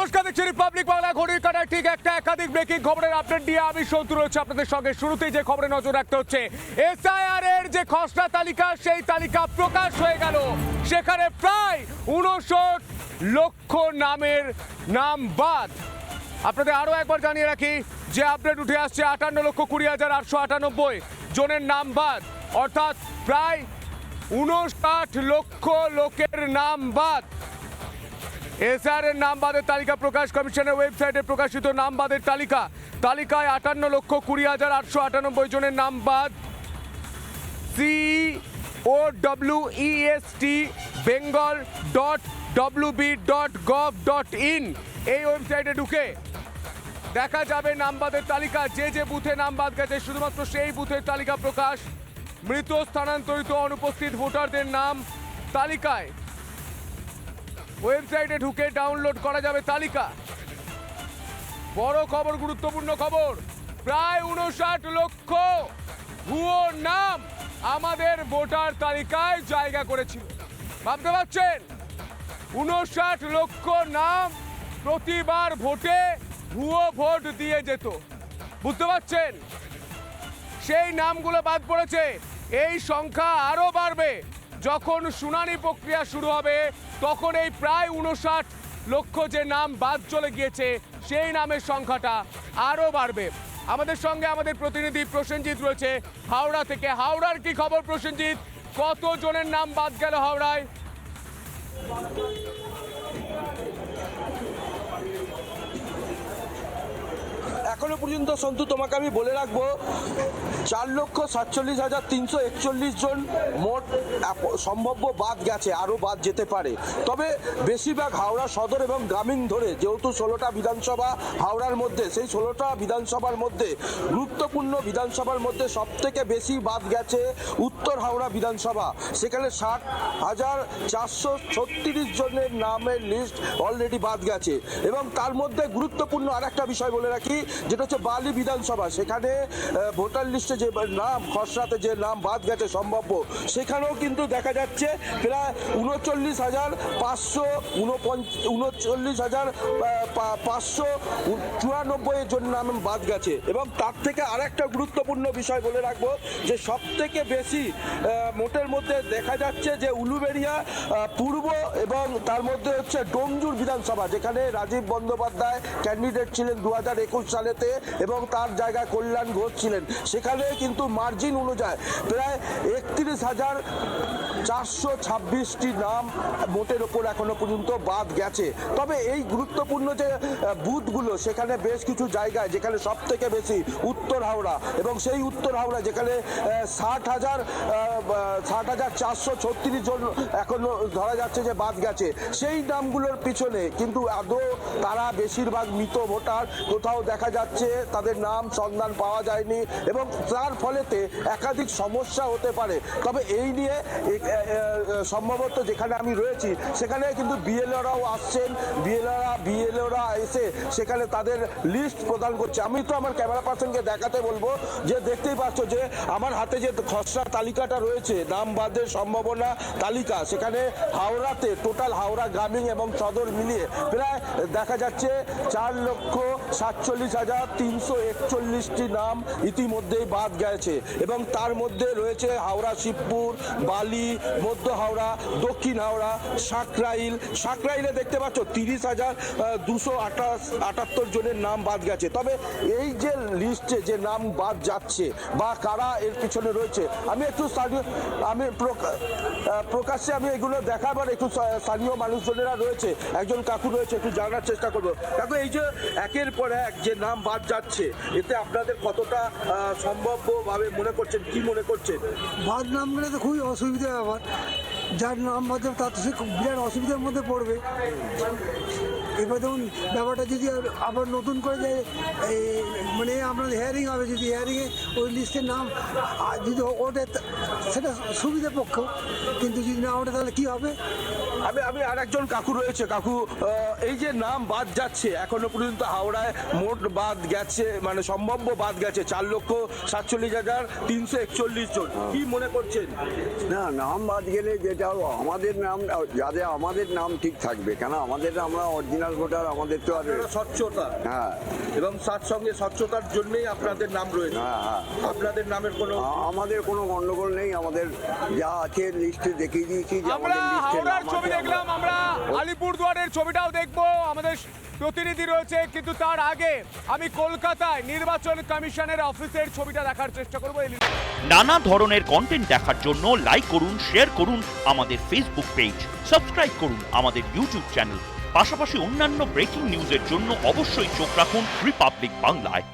নমস্কার, দেখছি রিপাবলিক বাংলা ঘড়ির কাঁটায় ঠিক একটা একাধিক ব্রেকিং খবরের আপডেট দিয়ে আমি সন্তু রয়েছে আপনাদের সঙ্গে। শুরুতেই যে খবরে নজর রাখতে হচ্ছে, এসআইআর এর যে খসড়া তালিকা, সেই তালিকা প্রকাশ হয়ে গেল। সেখানে প্রায় 59 লক্ষ নামের নাম বাদ। আপনাদের আরও একবার জানিয়ে রাখি যে আপডেট উঠে আসছে 58,20,898 জনের নাম বাদ, অর্থাৎ প্রায় 59 লক্ষ লোকের নাম বাদ। এসআর এর নাম বাদের তালিকা প্রকাশ, কমিশনের ওয়েবসাইটে প্রকাশিত নাম বাদের তালিকায় 58,20,898 জনের নাম বাদ। COWEST bengal.wb.gov.in এই ওয়েবসাইটে ঢুকে দেখা যাবে নাম বাদের তালিকা। যে যে বুথে নাম বাদ গেছে শুধুমাত্র সেই বুথের তালিকা প্রকাশ। মৃত, স্থানান্তরিত, অনুপস্থিত ভোটারদের নাম তালিকায় ওয়েবসাইটে ঢুকে ডাউনলোড করা যাবে তালিকা। বড় খবর, গুরুত্বপূর্ণ খবর, প্রায় 59 লক্ষ ভুয়ো নাম আমাদের ভোটার তালিকায় জায়গা করেছিল। ভাবতে পারছেন, 59 লক্ষ নাম প্রতিবার ভোটে ভুয়ো ভোট দিয়ে যেত। বুঝতে পারছেন, সেই নামগুলো বাদ পড়েছে। এই সংখ্যা আরও বাড়বে যখন শুনানি প্রক্রিয়া শুরু হবে। তখন এই প্রায় 59 লক্ষ যে নাম বাদ চলে গিয়েছে, সেই নামের সংখ্যাটা আরও বাড়বে। আমাদের সঙ্গে আমাদের প্রতিনিধি প্রসেনজিৎ রয়েছে হাওড়া থেকে। হাওড়ার কি খবর প্রসেনজিৎ? কত জনের নাম বাদ গেল হাওড়ায়? এখনো পর্যন্ত সন্তু তোমাকে আমি বলে রাখবো 4,47,341 জন মোট সম্ভাব্য বাদ গেছে, আরও বাদ যেতে পারে। তবে বেশিরভাগ হাওড়া সদর এবং গ্রামীণ ধরে, যেহেতু 16টা বিধানসভা হাওড়ার মধ্যে, সেই 16টা বিধানসভার মধ্যে গুরুত্বপূর্ণ বিধানসভার মধ্যে সবথেকে বেশি বাদ গেছে উত্তর হাওড়া বিধানসভা। সেখানে 60,436 জনের নামের লিস্ট অলরেডি বাদ গেছে। এবং তার মধ্যে গুরুত্বপূর্ণ আর একটা বিষয় বলে রাখি, যেটা হচ্ছে বালি বিধানসভা। সেখানে ভোটার লিস্টে যে নাম, খসড়াতে যে নাম বাদ গেছে সম্ভাব্য, সেখানেও কিন্তু দেখা যাচ্ছে প্রায় 39,594 জন নাম বাদ গেছে। এবং তার থেকে আর একটা গুরুত্বপূর্ণ বিষয় বলে রাখবো, যে সব থেকে বেশি মোটের মধ্যে দেখা যাচ্ছে যে উলুবেড়িয়া পূর্ব এবং তার মধ্যে হচ্ছে ডোমজুর বিধানসভা, যেখানে রাজীব বন্দ্যোপাধ্যায় ক্যান্ডিডেট ছিলেন 2021 সালেতে এবং তার জায়গায় কল্যাণ ঘোষ ছিলেন। সেখানে কিন্তু মার্জিন অনুযায়ী প্রায় 31,426টি নাম মোটের ওপর এখনো পর্যন্ত বাদ গেছে। তবে এই গুরুত্বপূর্ণ যে বুথগুলো, সেখানে বেশ কিছু জায়গায় যেখানে সব থেকে বেশি উত্তর হাওড়া, এবং সেই উত্তর হাওড়া যেখানে 60,436 জন এখনো ধরা যাচ্ছে যে বাদ গেছে, সেই নামগুলোর পিছনে কিন্তু আদৌ তারা বেশিরভাগ মৃত ভোটার, কোথাও দেখা যাচ্ছে তাদের নাম সন্ধান পাওয়া যায়নি এবং তার ফলেতে একাধিক সমস্যা হতে পারে। তবে এই নিয়ে সম্ভবত যেখানে আমি রয়েছি সেখানে কিন্তু বিএলওরাও আসছেন, বিএলওরা এসে সেখানে তাদের লিস্ট প্রদান করছে। আমি তো আমার ক্যামেরা পার্সনকে দেখাতে বলবো যে দেখতেই পাচ্ছ যে আমার হাতে যে খসড়া তালিকাটা রয়েছে, নাম বাদের সম্ভাবনা তালিকা, সেখানে হাওড়াতে টোটাল হাওড়া গ্রামীণ এবং সদর মিলিয়ে প্রায় দেখা যাচ্ছে 4,47,341টি নাম ইতিমধ্যেই বাদ গেছে। এবং তার মধ্যে রয়েছে হাওড়া শিবপুর, বালি, মধ্য হাওড়া, দক্ষিণ হাওড়া, সাকরাইলে দেখতে পাচ্ছ 30,278 জনের নাম বাদ গেছে। তবে এই যে লিস্টে যে নাম বাদ যাচ্ছে বা কারা এর পিছনে রয়েছে, আমি একটু প্রকাশ্যে আমি এগুলো দেখাবার একটু স্থানীয় মানুষজনেরা রয়েছে, একজন কাকু রয়েছে, একটু জানার চেষ্টা করবো। কাকু, এই যে একের পর এক যে নাম বাদ যাচ্ছে, এতে আপনাদের কতটা সম্ভাব্যভাবে মনে করছেন, কি মনে করছেন? বাদ নাম গেলে তো খুবই অসুবিধার ব্যাপার। যার নাম বাদ যাবে তার তো সে খুব বিরাট অসুবিধার মধ্যে পড়বে। এবার ধরুন ব্যাপারটা যদি আবার নতুন করে যে মানে আপনার হিয়ারিং হবে, যদি হিয়ারিংয়ে ওই লিস্টের নাম যদি ওঠে সেটা সুবিধা পক্ষ, কিন্তু যদি না ওঠে তাহলে কী হবে? আমি আর একজন কাকু রয়েছে। কাকু, এই যে নাম বাদ যাচ্ছে, এখনো পর্যন্ত হাওড়ায় মোট বাদ গেছে, মানে সম্ভাব্য বাদ গেছে 4,47,341 জন। কি মনে করছেন? না, নাম বাদ গেলে যেটা আমাদের নাম, যাতে আমাদের নাম ঠিক থাকবে, কেন আমাদের আমরা অরিজিনাল ভোটার, আমাদের তো আর স্বচ্ছতা, হ্যাঁ এবং তার সঙ্গে স্বচ্ছতার জন্যই আপনাদের নাম রয়েছে। হ্যাঁ হ্যাঁ আপনাদের নামের কোনো আমাদের কোনো গন্ডগোল নেই, আমাদের যা আছে লিস্টে দেখিয়ে দিয়েছি যে আমরা আমাদের লিস্টে হাওড়ার নাম ছবি আছে। দেখলাম, আমরা আলিপুরদুয়ারের ছবিটাও দেখবো, আমাদের প্রতিনিধি রয়েছে, কিন্তু তার আগে আমি কলকাতায় নির্বাচন কমিশনের অফিসের ছবিটা দেখার চেষ্টা করবো। নানা ধরনের কন্টেন্ট দেখার জন্য লাইক করুন, শেয়ার করুন আমাদের ফেসবুক পেজ, সাবস্ক্রাইব করুন আমাদের ইউটিউব চ্যানেল। পাশাপাশি অন্যান্য ব্রেকিং নিউজের জন্য অবশ্যই চোখ রাখুন রিপাবলিক বাংলায়।